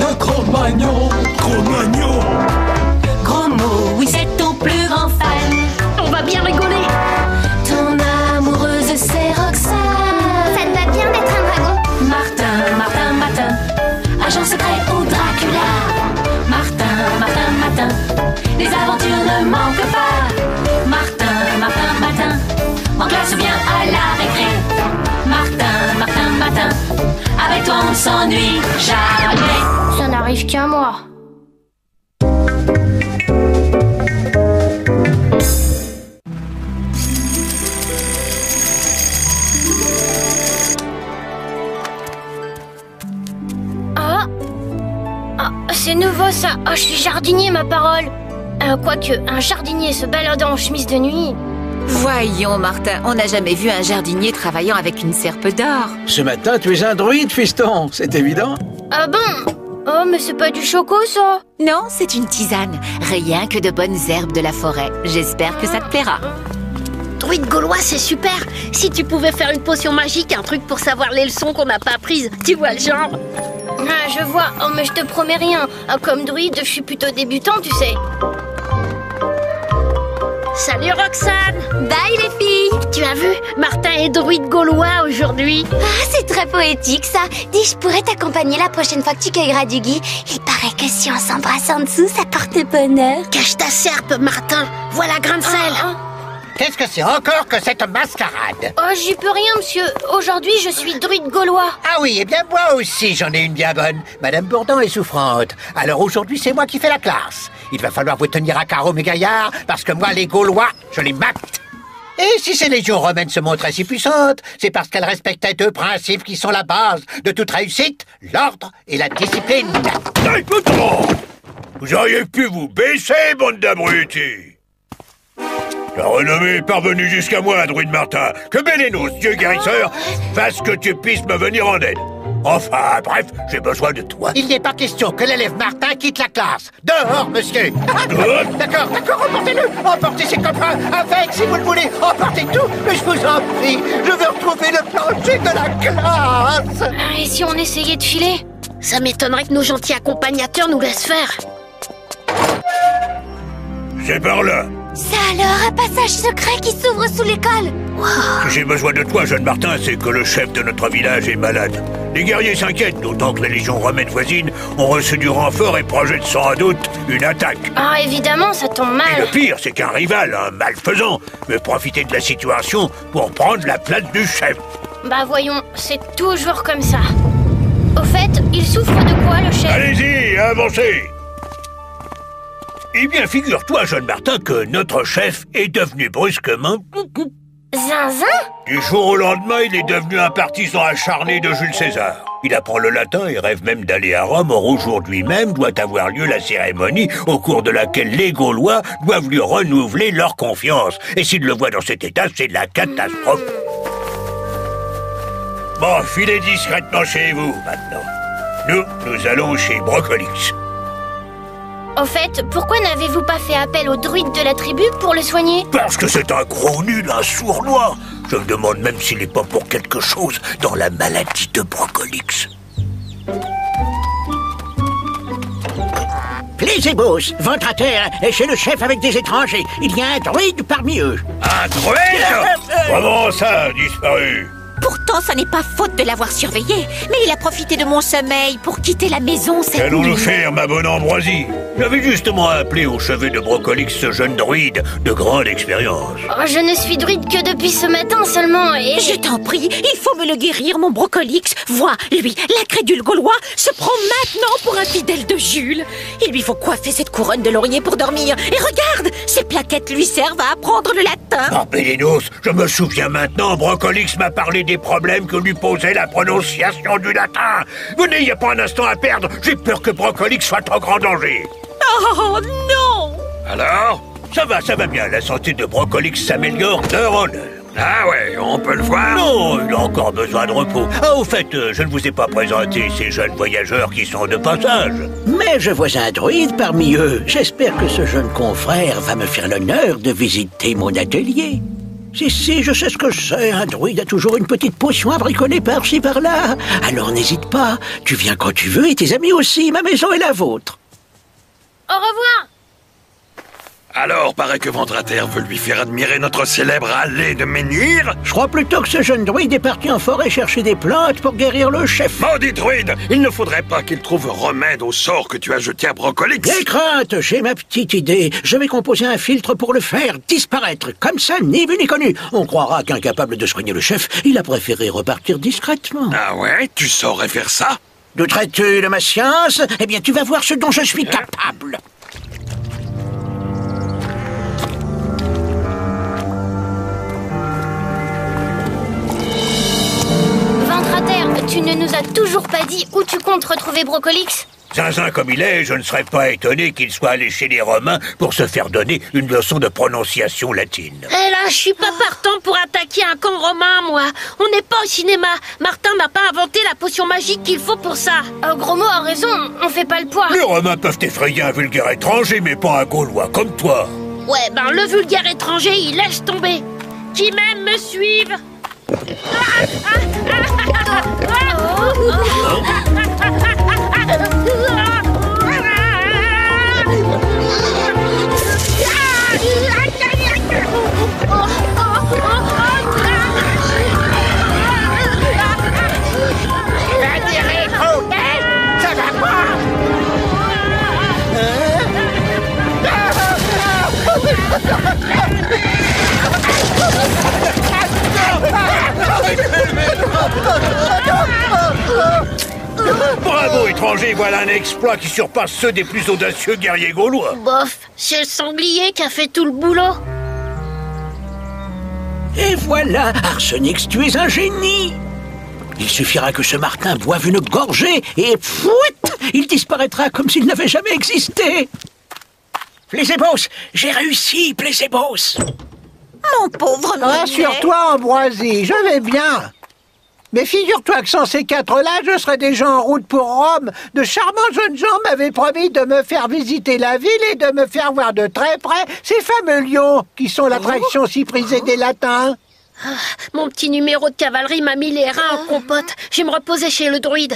de Cro-Magnon. Cro-Magnon. Gros mot, oui c'est ton plus grand fan. On va bien rigoler. Ton amoureuse c'est Roxane. Ça te va bien d'être un dragon. Martin, Martin, Martin, agent secret ou Dracula. Martin, Martin, Martin, les aventures ne manquent pas. Martin, Martin, Martin, en classe ou bien à la récré. Martin, Martin, Martin, avec toi on s'ennuie jamais. Ça n'arrive qu'à moi. C'est nouveau ça. Oh, je suis jardinier, ma parole. Quoique, un jardinier se baladant en chemise de nuit. Voyons, Martin, on n'a jamais vu un jardinier travaillant avec une serpe d'or. Ce matin, tu es un druide, fiston, c'est évident. Ah bon? Oh, mais c'est pas du choco, ça. Non, c'est une tisane. Rien que de bonnes herbes de la forêt. J'espère que ça te plaira. Druide gaulois, c'est super. Si tu pouvais faire une potion magique, un truc pour savoir les leçons qu'on n'a pas apprises, tu vois le genre. Ah, je vois. Oh, mais je te promets rien. Comme druide, je suis plutôt débutant, tu sais. Salut Roxane. Bye les filles. Tu as vu, Martin est druide gaulois aujourd'hui. Ah, c'est très poétique ça. Dis, je pourrais t'accompagner la prochaine fois que tu cueilleras du gui. Il paraît que si on s'embrasse en dessous, ça porte bonheur. Cache ta serpe, Martin. Voilà grain de sel. Qu'est-ce que c'est encore que cette mascarade? Oh, j'y peux rien, monsieur. Aujourd'hui, je suis druide gaulois. Ah oui, eh bien moi aussi j'en ai une bien bonne. Madame Bourdon est souffrante. Alors aujourd'hui, c'est moi qui fais la classe. Il va falloir vous tenir à carreau, mes gaillards, parce que moi, les Gaulois, je les mate. Et si ces légions romaines se montraient si puissantes, c'est parce qu'elles respectaient deux principes qui sont la base de toute réussite, l'ordre et la discipline. Hey, patron! Vous auriez pu vous baisser, bande d'abrutis! La renommée est parvenue jusqu'à moi, druide Martin. Que Bélénos, dieu guérisseur, fasse que tu puisses me venir en aide. Enfin, bref, j'ai besoin de toi. Il n'est pas question que l'élève Martin quitte la classe. Dehors, monsieur. D'accord, emportez-le. Emportez ses copains avec, si vous le voulez. Emportez tout, mais je vous en prie. Je veux retrouver le plancher de la classe. Et si on essayait de filer? Ça m'étonnerait que nos gentils accompagnateurs nous laissent faire. C'est par là. Ça alors, un passage secret qui s'ouvre sous l'école. Si j'ai besoin de toi, jeune Martin, c'est que le chef de notre village est malade. Les guerriers s'inquiètent, d'autant que les légions romaines voisines ont reçu du renfort et projettent sans doute une attaque. Ah, évidemment, ça tombe mal. Et le pire, c'est qu'un rival, un malfaisant, veut profiter de la situation pour prendre la place du chef. Bah voyons, c'est toujours comme ça. Au fait, il souffre de quoi, le chef? Allez-y, avancez. Eh bien, figure-toi, jeune Martin, que notre chef est devenu brusquement... Zinzin? Du jour au lendemain, il est devenu un partisan acharné de Jules César. Il apprend le latin et rêve même d'aller à Rome. Or, aujourd'hui même doit avoir lieu la cérémonie au cours de laquelle les Gaulois doivent lui renouveler leur confiance. Et s'il le voit dans cet état, c'est la catastrophe. Bon, filez discrètement chez vous, maintenant. Nous allons chez Brocolix. Au fait, pourquoi n'avez-vous pas fait appel au druide de la tribu pour le soigner? Parce que c'est un gros nul, un sournois. Je me demande même s'il n'est pas pour quelque chose dans la maladie de Brocolix. Plésébos, ventre à terre, est chez le chef avec des étrangers. Il y a un druide parmi eux. Un druide? Comment ça a disparu? Pourtant, ça n'est pas faute de l'avoir surveillé. Mais il a profité de mon sommeil pour quitter la maison cette nuit. Qu'allons-nous faire, ma bonne Ambroisie? J'avais justement appelé au chevet de Brocolix ce jeune druide de grande expérience. Oh, je ne suis druide que depuis ce matin seulement et... Je t'en prie, il faut me le guérir, mon Brocolix. Vois, lui, l'incrédule gaulois, se prend maintenant pour un fidèle de Jules. Il lui faut coiffer cette couronne de laurier pour dormir. Et regarde, ces plaquettes lui servent à apprendre le latin. Oh, Bélénos, je me souviens maintenant, Brocolix m'a parlé des problèmes que lui posait la prononciation du latin. Vous n'ayez pas un instant à perdre, j'ai peur que Brocolix soit en grand danger. Oh non! Alors? Ça va bien, la santé de Brocolix s'améliore d'heure en heure. Ah ouais, on peut le voir? Non, il a encore besoin de repos. Ah, au fait, je ne vous ai pas présenté ces jeunes voyageurs qui sont de passage. Mais je vois un druide parmi eux. J'espère que ce jeune confrère va me faire l'honneur de visiter mon atelier. Si, je sais ce que c'est. Un druide a toujours une petite potion à bricoler par-ci, par-là. Alors n'hésite pas. Tu viens quand tu veux et tes amis aussi. Ma maison est la vôtre. Au revoir. Alors, paraît que Ventrater veut lui faire admirer notre célèbre allée de menhir. Je crois plutôt que ce jeune druide est parti en forêt chercher des plantes pour guérir le chef. Maudit druide, il ne faudrait pas qu'il trouve remède au sort que tu as jeté à Brocolix. Des craintes, j'ai ma petite idée. Je vais composer un filtre pour le faire disparaître. Comme ça, ni vu ni connu. On croira qu'incapable de soigner le chef, il a préféré repartir discrètement. Ah ouais, tu saurais faire ça? Douterais-tu de ma science? Eh bien, tu vas voir ce dont je suis capable. Ventrater, tu ne nous as toujours pas dit où tu comptes retrouver Brocolix? Zinzin comme il est, je ne serais pas étonné qu'il soit allé chez les Romains pour se faire donner une leçon de prononciation latine. Eh là, je suis pas partant pour attaquer un camp romain, moi. On n'est pas au cinéma. Martin n'a pas inventé la potion magique qu'il faut pour ça. Gros mot a raison, on fait pas le poids. Les Romains peuvent effrayer un vulgaire étranger, mais pas un Gaulois comme toi. Ouais, ben le vulgaire étranger, il laisse tomber. Qui même me suive. Ça va pas. Bravo, étranger, voilà un exploit qui surpasse ceux des plus audacieux guerriers gaulois. Bof, c'est le sanglier qui a fait tout le boulot. Et voilà, Arsenix, tu es un génie. Il suffira que ce Martin boive une gorgée et fouit, il disparaîtra comme s'il n'avait jamais existé. Plésébos, j'ai réussi, Plésébos. Mon pauvre Minet. Rassure-toi, Ambroisie, je vais bien. Mais figure-toi que sans ces quatre-là, je serais déjà en route pour Rome. De charmants jeunes gens m'avaient promis de me faire visiter la ville et de me faire voir de très près ces fameux lions qui sont l'attraction si prisée des Latins. Mon petit numéro de cavalerie m'a mis les reins en compote. Je vais me reposer chez le druide.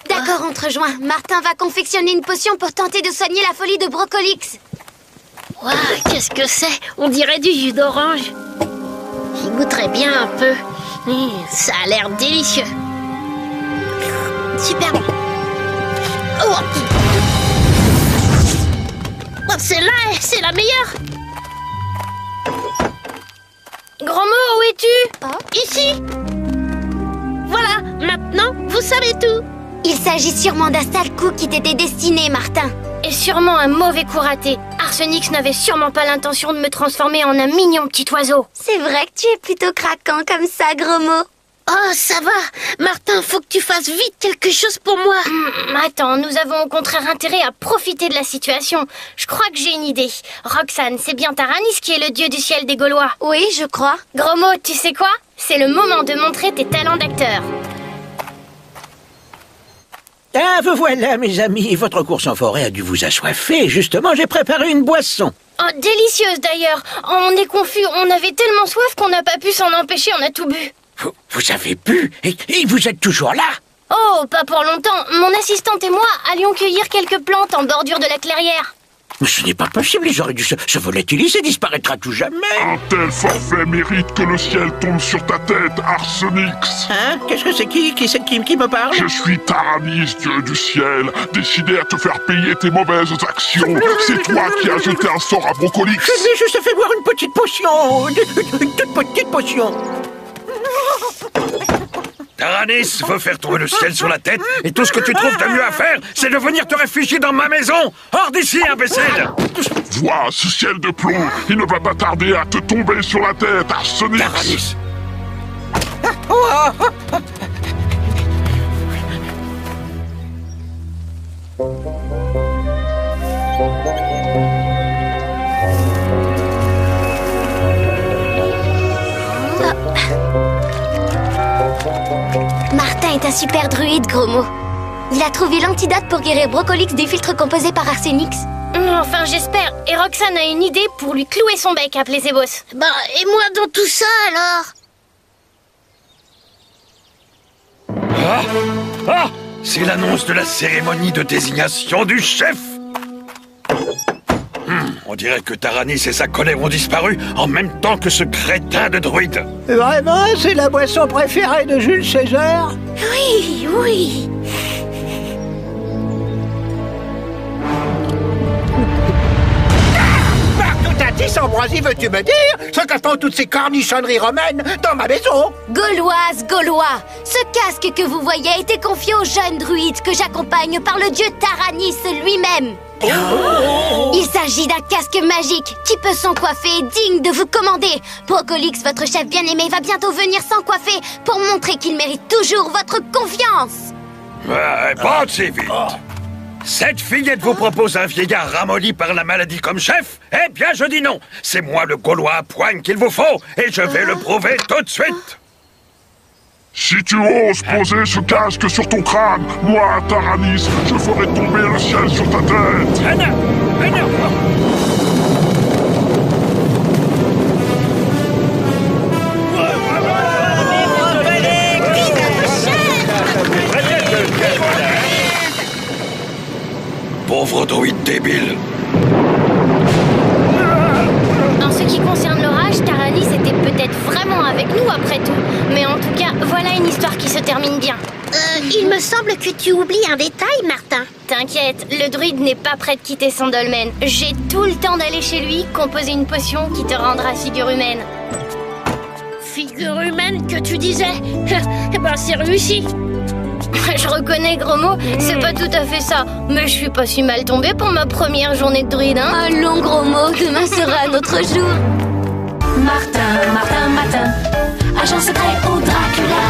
D'accord, on te rejoint. Martin va confectionner une potion pour tenter de soigner la folie de Brocolix. Ouah, qu'est-ce que c'est? On dirait du jus d'orange. J'y goûterais bien un peu. Ça a l'air délicieux. Super bon. Oh, celle-là, c'est la meilleure. Grand mot, où es-tu? Ici. Voilà, maintenant, vous savez tout. Il s'agit sûrement d'un sale coup qui t'était destiné, Martin. Et sûrement un mauvais coup raté. Arsenix n'avait sûrement pas l'intention de me transformer en un mignon petit oiseau. C'est vrai que tu es plutôt craquant comme ça, gros mot. Oh, ça va. Martin, faut que tu fasses vite quelque chose pour moi. Attends, nous avons au contraire intérêt à profiter de la situation. Je crois que j'ai une idée. Roxane, c'est bien Taranis qui est le dieu du ciel des Gaulois. Oui, je crois. Gros mot, tu sais quoi? C'est le moment de montrer tes talents d'acteur. Ah, vous voilà, mes amis. Votre course en forêt a dû vous assoiffer. Justement, j'ai préparé une boisson. Oh, délicieuse d'ailleurs. On est confus, on avait tellement soif qu'on n'a pas pu s'en empêcher, on a tout bu. Vous avez bu et vous êtes toujours là? Oh, pas pour longtemps. Mon assistante et moi allions cueillir quelques plantes en bordure de la clairière. Mais ce n'est pas possible, ils auraient dû se volatiliser, disparaîtra tout jamais. Un tel forfait mérite que le ciel tombe sur ta tête, Arsenix. Hein? Qu'est-ce que c'est qui me parle? Je suis Taranis, dieu du ciel, décidé à te faire payer tes mauvaises actions. C'est toi qui as jeté un sort à Brocolix. Je lui ai juste fait boire une petite potion, une toute petite potion. Taranis veut faire tomber le ciel sur la tête et tout ce que tu trouves de mieux à faire, c'est de venir te réfugier dans ma maison. Hors d'ici, imbécile! Vois ce ciel de plomb, il ne va pas tarder à te tomber sur la tête, Arsenix. Taranis! Martin est un super druide, gros mot. Il a trouvé l'antidote pour guérir Brocolix des filtres composés par Arsenix. Enfin, j'espère. Et Roxane a une idée pour lui clouer son bec à Plésébos. Bah, et moi dans tout ça, alors? Ah, c'est l'annonce de la cérémonie de désignation du chef. On dirait que Taranis et sa colère ont disparu en même temps que ce crétin de druide. Vraiment, c'est la boisson préférée de Jules César? Oui, oui. Tout Ambroisie, veux-tu me dire ce que font toutes ces cornichonneries romaines dans ma maison? Gauloise, Gaulois, ce casque que vous voyez a été confié au jeune druide que j'accompagne par le dieu Taranis lui-même. Il s'agit d'un casque magique qui peut s'encoiffer et digne de vous commander. Brocolix, votre chef bien-aimé, va bientôt venir s'encoiffer pour montrer qu'il mérite toujours votre confiance. Pas si vite. Cette fillette vous propose un vieillard ramolli par la maladie comme chef? Eh bien, je dis non. C'est moi le Gaulois à poigne qu'il vous faut, et je vais le prouver tout de suite. Si tu oses poser ce casque sur ton crâne, moi, Taranis, je ferai tomber le ciel sur ta tête. Pauvre druide débile. En ce qui concerne l'orage, Taranis était peut-être vraiment avec nous après tout. Mais en tout cas, voilà une histoire qui se termine bien. Il me semble que tu oublies un détail, Martin. T'inquiète, le druide n'est pas prêt de quitter son dolmen. J'ai tout le temps d'aller chez lui, composer une potion qui te rendra figure humaine. Figure humaine que tu disais? Eh ben, c'est réussi. Je reconnais, gros mot, c'est pas tout à fait ça. Mais je suis pas si mal tombée pour ma première journée de druide, hein. Allons, gros mot, demain sera notre jour. Martin, Martin, Martin, agent secret au Dracula.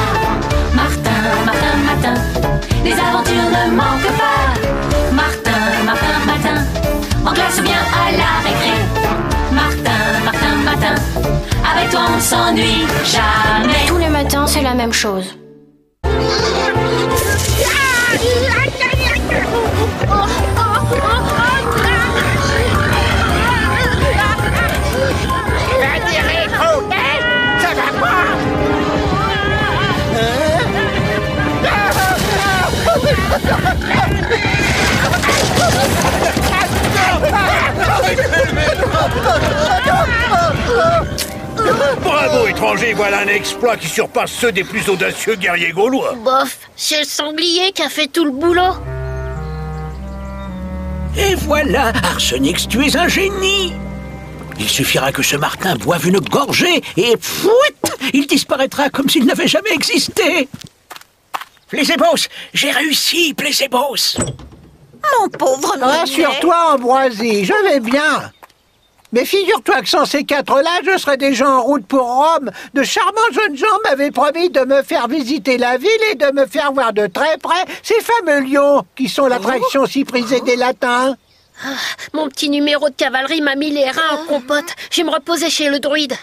Martin, Martin, Martin, les aventures ne manquent pas. Martin, Martin, Martin, en classe ou bien à la récré. Martin, Martin, Martin, avec toi on s'ennuie jamais. Tous les matins, c'est la même chose. Ça va pas? Bravo, étranger, voilà un exploit qui surpasse ceux des plus audacieux guerriers gaulois. Bof, c'est le sanglier qui a fait tout le boulot. Et voilà, Arsenix, tu es un génie. Il suffira que ce Martin boive une gorgée et fouit, il disparaîtra comme s'il n'avait jamais existé. Plésébos, j'ai réussi, Plésébos. Mon pauvre Minet. Rassure-toi, Ambroisie, je vais bien. Mais figure-toi que sans ces quatre-là, je serais déjà en route pour Rome. De charmants jeunes gens m'avaient promis de me faire visiter la ville et de me faire voir de très près ces fameux lions qui sont l'attraction si prisée des Latins. Mon petit numéro de cavalerie m'a mis les reins en compote. Je vais me reposer chez le druide.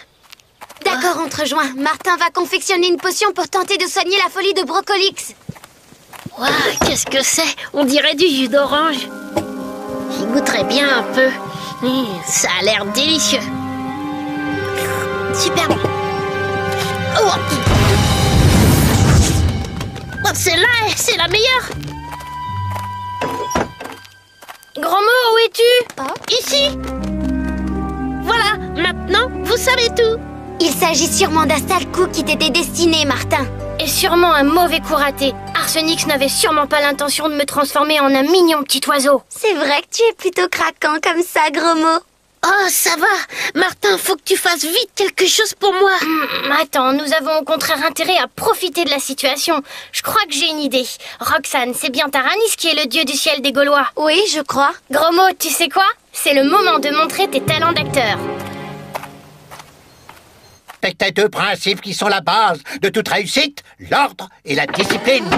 D'accord, on te rejoint. Martin va confectionner une potion pour tenter de soigner la folie de Brocolix. Ouah, qu'est-ce que c'est? On dirait du jus d'orange. J'y goûterais bien un peu. Ça a l'air délicieux. Super bon. Oh, celle-là, c'est la meilleure. Grand mot, où es-tu? Ici. Voilà, maintenant, vous savez tout. Il s'agit sûrement d'un sale coup qui t'était destiné, Martin. Et sûrement un mauvais coup raté. Arsenix n'avait sûrement pas l'intention de me transformer en un mignon petit oiseau. C'est vrai que tu es plutôt craquant comme ça, gros mot. Oh, ça va. Martin, faut que tu fasses vite quelque chose pour moi. Attends, nous avons au contraire intérêt à profiter de la situation. Je crois que j'ai une idée. Roxane, c'est bien Taranis qui est le dieu du ciel des Gaulois. Oui, je crois. Gros mot, tu sais quoi? C'est le moment de montrer tes talents d'acteur. Tes deux principes qui sont la base de toute réussite, l'ordre et la discipline.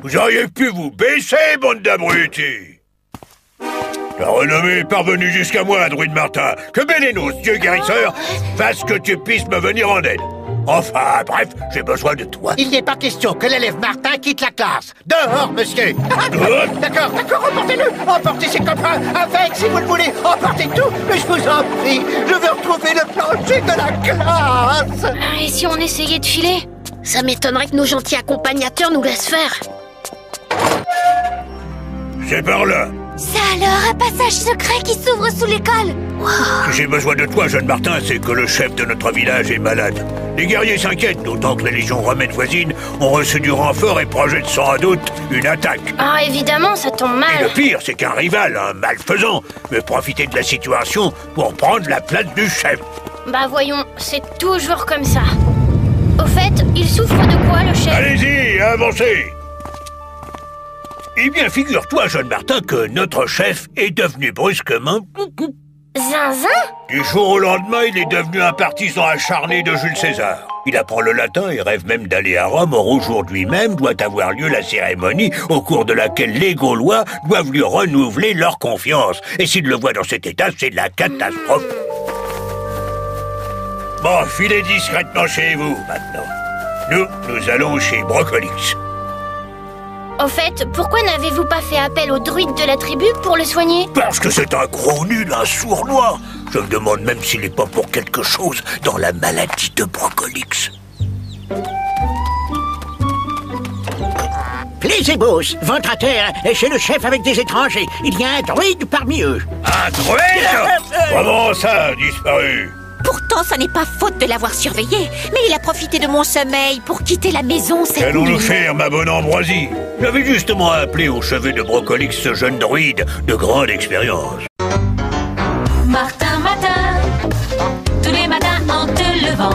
Vous auriez pu vous baisser, bande d'abrutis. La renommée est parvenue jusqu'à moi, druide Martin. Que Bélénos, dieu guérisseur, fasse que tu puisses me venir en aide. Enfin, bref, j'ai besoin de toi. Il n'est pas question que l'élève Martin quitte la classe. Dehors, monsieur. D'accord, emportez-le. Emportez ses copains avec, si vous le voulez. Emportez tout, mais je vous en prie. Je veux retrouver le plancher de la classe. Et si on essayait de filer? Ça m'étonnerait que nos gentils accompagnateurs nous laissent faire. C'est par là. Ça alors, un passage secret qui s'ouvre sous l'école. Si j'ai besoin de toi, jeune Martin, c'est que le chef de notre village est malade. Les guerriers s'inquiètent, d'autant que les légions romaines voisines ont reçu du renfort et projettent sans doute une attaque. Ah, évidemment, ça tombe mal. Et le pire, c'est qu'un rival, un malfaisant, veut profiter de la situation pour prendre la place du chef. Bah voyons, c'est toujours comme ça. Au fait, il souffre de quoi, le chef? Allez-y, avancez. Eh bien, figure-toi, jeune Martin, que notre chef est devenu brusquement... Zinzin? Du jour au lendemain, il est devenu un partisan acharné de Jules César. Il apprend le latin et rêve même d'aller à Rome, or aujourd'hui même doit avoir lieu la cérémonie au cours de laquelle les Gaulois doivent lui renouveler leur confiance. Et s'il le voit dans cet état, c'est la catastrophe. Bon, filez discrètement chez vous, maintenant. Nous allons chez Brocolix. Au fait, pourquoi n'avez-vous pas fait appel au druide de la tribu pour le soigner? Parce que c'est un gros nul, un sournois. Je me demande même s'il n'est pas pour quelque chose dans la maladie de Brocolix. Plésébos, ventre à terre, est chez le chef avec des étrangers. Il y a un druide parmi eux. Un druide? Comment ça, disparu? Pourtant, ça n'est pas faute de l'avoir surveillé. Mais il a profité de mon sommeil pour quitter la maison cette nuit. Qu'allons-nous faire, ma bonne Ambroisie? J'avais justement appelé au chevet de Brocolix ce jeune druide de grande expérience. Martin, matin, tous les matins en te levant.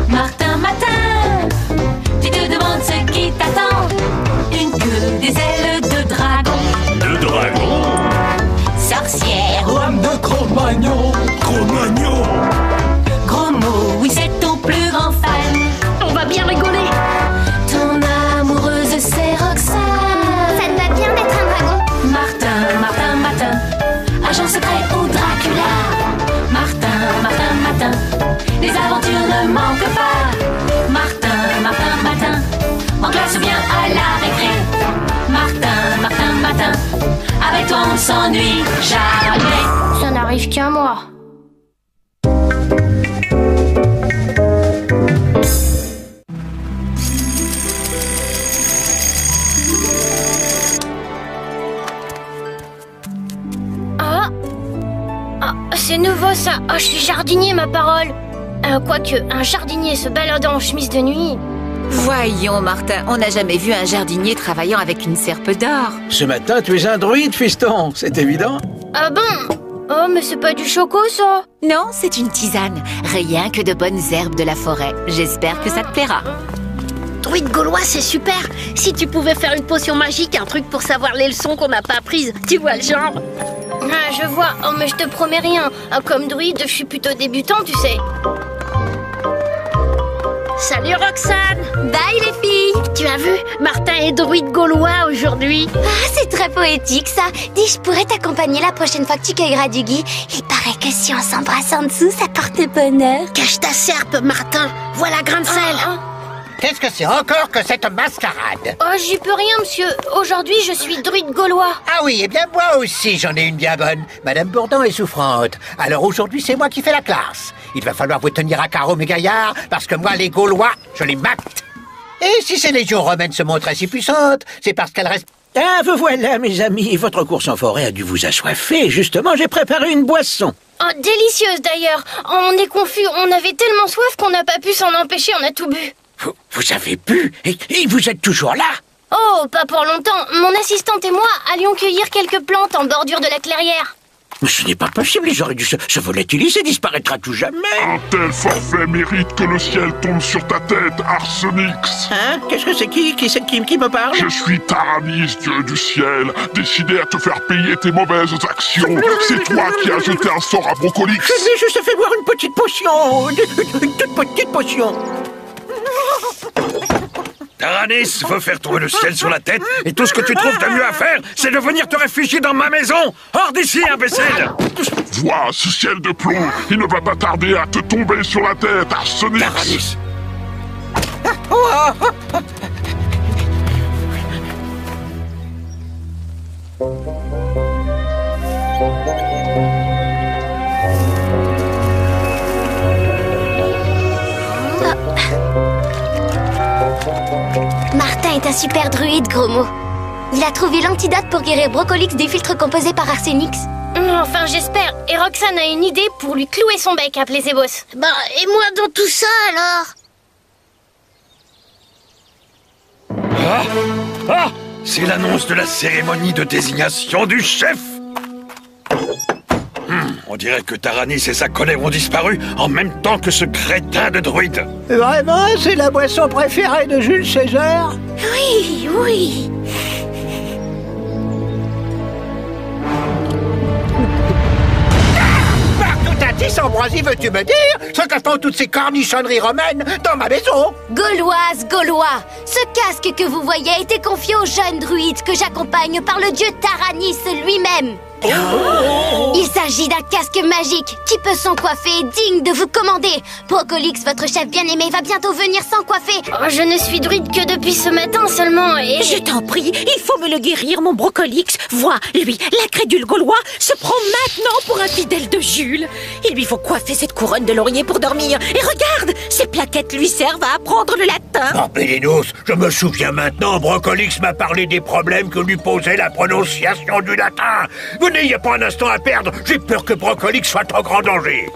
Martin, matin, tu te demandes ce qui t'attend. Une queue, des ailes de dragon. De dragon? Sorcière, Lame de Cro-Magnon. Cro-Magnon? gros mot, oui c'est ton plus grand fan. On va bien rigoler. Ton amoureuse c'est Roxane. Ça te va bien d'être un dragon. Martin, Martin, matin, agent secret ou Dracula. Martin, Martin, matin, les aventures ne manquent pas. Martin, Martin, matin, en classe ou bien à la récré. Martin, Martin, matin, avec toi on s'ennuie jamais. Ça n'arrive qu'à moi. C'est nouveau ça. Oh, je suis jardinier, ma parole. Quoique, un jardinier se baladant en chemise de nuit. Voyons, Martin, on n'a jamais vu un jardinier travaillant avec une serpe d'or. Ce matin, tu es un druide, fiston, c'est évident. Ah bon? Oh, mais c'est pas du choco, ça. Non, c'est une tisane. Rien que de bonnes herbes de la forêt. J'espère que ça te plaira. Druide gaulois, c'est super. Si tu pouvais faire une potion magique, un truc pour savoir les leçons qu'on n'a pas apprises. Tu vois le genre? Ah, je vois. Oh, mais je te promets rien. Comme druide, je suis plutôt débutant, tu sais. Salut, Roxane. Bye les filles. Tu as vu? Martin est druide gaulois aujourd'hui. Ah, c'est très poétique ça. Dis, je pourrais t'accompagner la prochaine fois que tu cueilleras du gui. Il paraît que si on s'embrasse en dessous, ça porte bonheur. Cache ta serpe, Martin. Voilà grain de sel. Qu'est-ce que c'est encore que cette mascarade? Oh, j'y peux rien, monsieur. Aujourd'hui, je suis druide gaulois. Ah oui, eh bien moi aussi j'en ai une bien bonne. Madame Bourdon est souffrante. Alors aujourd'hui c'est moi qui fais la classe. Il va falloir vous tenir à carreau mes gaillards, parce que moi les Gaulois, je les mate. Et si ces légions romaines se montraient si puissantes, c'est parce qu'elles restent... Ah, vous voilà, mes amis, votre course en forêt a dû vous assoiffer. Justement, j'ai préparé une boisson. Oh, délicieuse d'ailleurs. On est confus, on avait tellement soif qu'on n'a pas pu s'en empêcher, on a tout bu. Vous avez bu et vous êtes toujours là? Oh, pas pour longtemps. Mon assistante et moi allions cueillir quelques plantes en bordure de la clairière. Mais ce n'est pas possible, ils auraient dû se volatiliser et disparaître à tout jamais. Un tel forfait mérite que le ciel tombe sur ta tête, Arsenix. Hein? Qu'est-ce que c'est qui me parle? Je suis Taranis, dieu du ciel, décidé à te faire payer tes mauvaises actions. C'est toi qui as jeté un sort à Brocolix. Je lui ai juste fait boire une petite potion, une toute petite potion. Taranis veut faire tomber le ciel sur la tête et tout ce que tu trouves de mieux à faire, c'est de venir te réfugier dans ma maison. Hors d'ici, imbécile! Vois ce ciel de plomb, il ne va pas tarder à te tomber sur la tête, Arsenix. Taranis, Martin est un super druide, gros mot. Il a trouvé l'antidote pour guérir Brocolix des filtres composés par Arsénix. Enfin, j'espère. Et Roxane a une idée pour lui clouer son bec à Plésébos. Bah, et moi dans tout ça, alors? Ah, c'est l'annonce de la cérémonie de désignation du chef. On dirait que Taranis et sa colère ont disparu en même temps que ce crétin de druide. Vraiment, c'est la boisson préférée de Jules César? Oui, oui. Ambroisie, veux-tu me dire ce que font toutes ces cornichonneries romaines dans ma maison? Gauloise, Gaulois, ce casque que vous voyez a été confié au jeune druide que j'accompagne par le dieu Taranis lui-même. Il s'agit d'un casque magique qui peut s'encoiffer et digne de vous commander. Brocolix, votre chef bien-aimé, va bientôt venir s'encoiffer. Oh, je ne suis druide que depuis ce matin seulement et... Je t'en prie, il faut me le guérir, mon Brocolix. Vois, lui, l'incrédule gaulois, se prend maintenant pour un fidèle de Jules. Il lui faut coiffer cette couronne de laurier pour dormir. Et regarde, ces plaquettes lui servent à apprendre le latin. Ah, Pélénos, je me souviens maintenant, Brocolix m'a parlé des problèmes que lui posait la prononciation du latin. Venez, il n'y a pas un instant à perdre. J'ai peur que Brocolix soit en grand danger.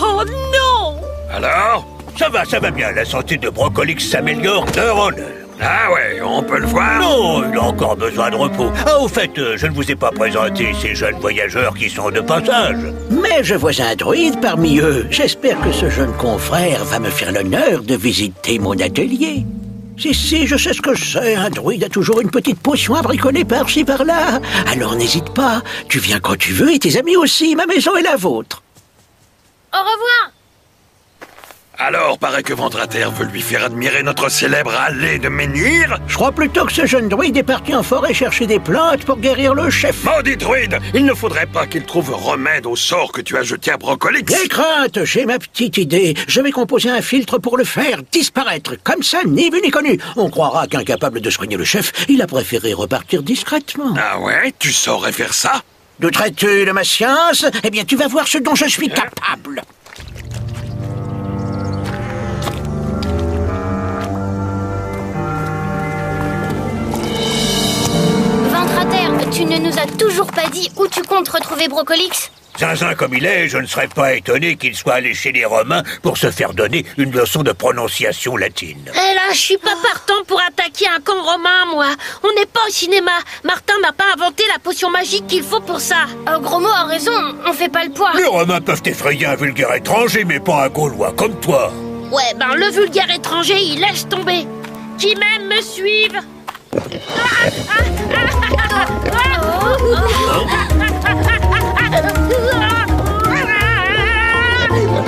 Oh non! Alors? Ça va bien. La santé de Brocolix s'améliore d'heure en heure. Ah ouais, on peut le voir? Non, il a encore besoin de repos. Ah, au fait, je ne vous ai pas présenté ces jeunes voyageurs qui sont de passage. Mais je vois un druide parmi eux. J'espère que ce jeune confrère va me faire l'honneur de visiter mon atelier. Si, je sais ce que c'est. Un druide a toujours une petite potion à bricoler par-ci, par-là. Alors n'hésite pas. Tu viens quand tu veux et tes amis aussi. Ma maison est la vôtre. Au revoir. Alors, paraît que Ventrater veut lui faire admirer notre célèbre allée de menhir. Je crois plutôt que ce jeune druide est parti en forêt chercher des plantes pour guérir le chef. Maudit druide! Il ne faudrait pas qu'il trouve remède au sort que tu as jeté à Brocolix. N'aie crainte, j'ai ma petite idée. Je vais composer un filtre pour le faire disparaître. Comme ça, ni vu ni connu. On croira qu'incapable de soigner le chef, il a préféré repartir discrètement. Ah ouais? Tu saurais faire ça? Douterais-tu de ma science? Eh bien, tu vas voir ce dont je suis capable. Ventrater, tu ne nous as toujours pas dit où tu comptes retrouver Brocolix? Zinzin comme il est, je ne serais pas étonné qu'il soit allé chez les Romains pour se faire donner une leçon de prononciation latine. Eh là, je suis pas partant pour attaquer un camp romain, moi. On n'est pas au cinéma. Martin n'a pas inventé la potion magique qu'il faut pour ça. Gros mot a raison, on fait pas le poids. Les Romains peuvent effrayer un vulgaire étranger, mais pas un Gaulois comme toi. Ouais, ben le vulgaire étranger, il laisse tomber. Qui même me suive.